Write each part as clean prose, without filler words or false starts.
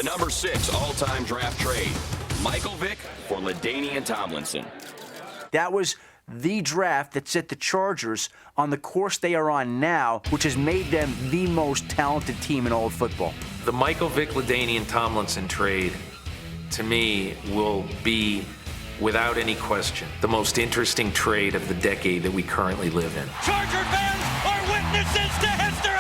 The number 6 all-time draft trade, Michael Vick for Ladainian Tomlinson. That was the draft that set the Chargers on the course they are on now, which has made them the most talented team in all of football. The Michael Vick Ladainian Tomlinson trade, to me, will be, without any question, the most interesting trade of the decade that we currently live in. Charger fans are witnesses to history!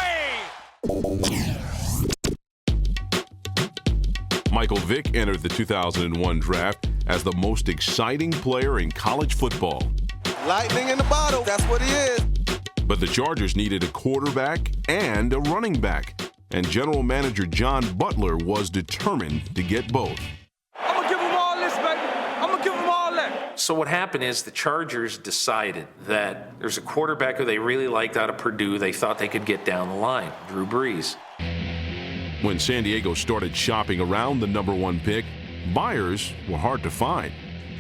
Michael Vick entered the 2001 draft as the most exciting player in college football. Lightning in the bottle, that's what he is. But the Chargers needed a quarterback and a running back, and general manager John Butler was determined to get both. I'm going to give him all this, baby. I'm going to give him all that. So what happened is the Chargers decided that there's a quarterback who they really liked out of Purdue. They thought they could get down the line, Drew Brees. When San Diego started shopping around the number 1 pick, buyers were hard to find.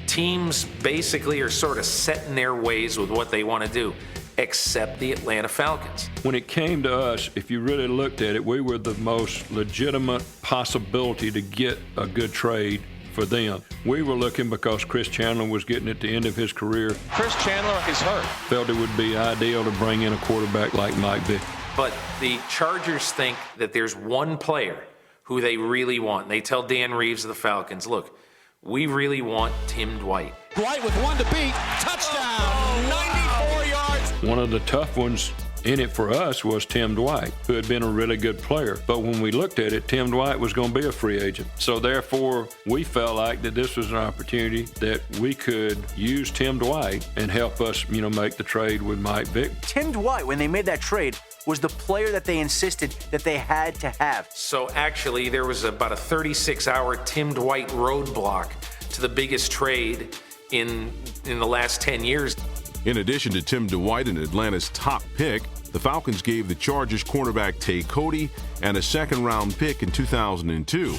Teams basically are sort of set in their ways with what they want to do, except the Atlanta Falcons. When it came to us, if you really looked at it, we were the most legitimate possibility to get a good trade for them. We were looking because Chris Chandler was getting at the end of his career. Chris Chandler is hurt. Felt it would be ideal to bring in a quarterback like Mike Vick. But the Chargers think that there's one player who they really want. They tell Dan Reeves of the Falcons, look, we really want Tim Dwight. Dwight with one to beat. Touchdown. 94 yards. One of the tough ones in it for us was Tim Dwight, who had been a really good player. But when we looked at it, Tim Dwight was going to be a free agent. So therefore, we felt like that this was an opportunity that we could use Tim Dwight and help us, make the trade with Mike Vick. Tim Dwight, when they made that trade, was the player that they insisted that they had to have. So actually, there was about a 36-hour Tim Dwight roadblock to the biggest trade in the last 10 years. In addition to Tim Dwight and Atlanta's top pick, the Falcons gave the Chargers cornerback Tay Cody and a second-round pick in 2002.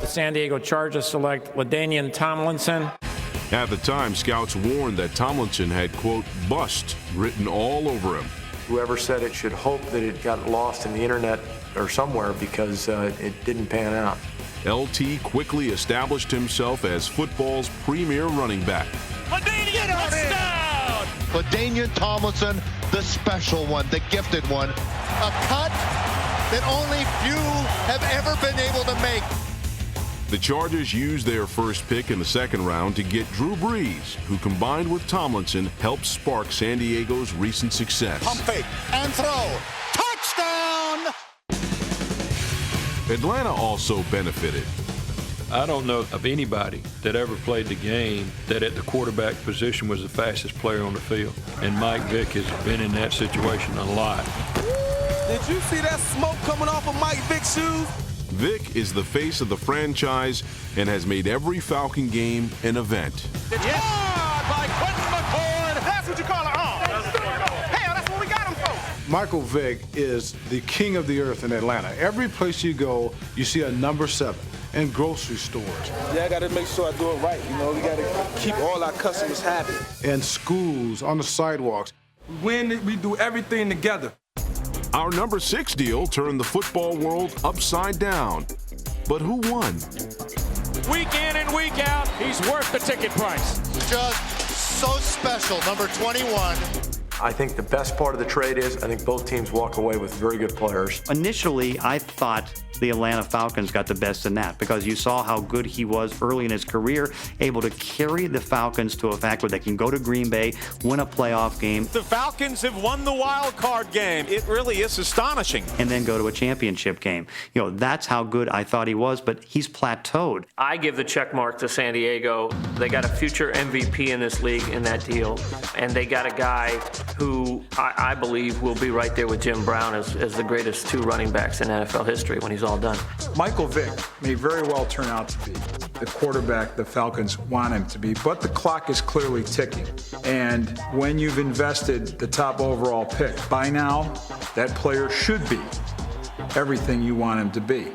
The San Diego Chargers select Ladainian Tomlinson. At the time, scouts warned that Tomlinson had, quote, bust written all over him. Whoever said it should hope that it got lost in the internet or somewhere because it didn't pan out. LT quickly established himself as football's premier running back. Ladainian touchdown! Ladainian Tomlinson, the special one, the gifted one. A cut that only few have ever been able to make. The Chargers used their first pick in the second round to get Drew Brees, who combined with Tomlinson helped spark San Diego's recent success. Pump fake and throw. Touchdown! Atlanta also benefited. I don't know of anybody that ever played the game that at the quarterback position was the fastest player on the field. And Mike Vick has been in that situation a lot. Did you see that smoke coming off of Mike Vick's shoes? Vick is the face of the franchise and has made every Falcon game an event. It's hard by Quentin McCord. That's what you call it. Hell, that's what we got him for. Michael Vick is the king of the earth in Atlanta. Every place you go, you see a number 7 in grocery stores. Yeah, I got to make sure I do it right. We got to keep all our customers happy. In schools, on the sidewalks. We do everything together. Our number 6 deal turned the football world upside down. But who won? Week in and week out, he's worth the ticket price. Just so special, number 21. I think the best part of the trade is I think both teams walk away with very good players. Initially, I thought the Atlanta Falcons got the best in that because you saw how good he was early in his career, able to carry the Falcons to a fact where they can go to Green Bay, win a playoff game. The Falcons have won the wild card game. It really is astonishing. And then go to a championship game. That's how good I thought he was, but he's plateaued. I give the check mark to San Diego. They got a future MVP in this league in that deal, and they got a guy who I believe will be right there with Jim Brown as the greatest 2 running backs in NFL history when he's all done. Michael Vick may very well turn out to be the quarterback the Falcons want him to be, but the clock is clearly ticking. And when you've invested the top overall pick, by now, that player should be everything you want him to be.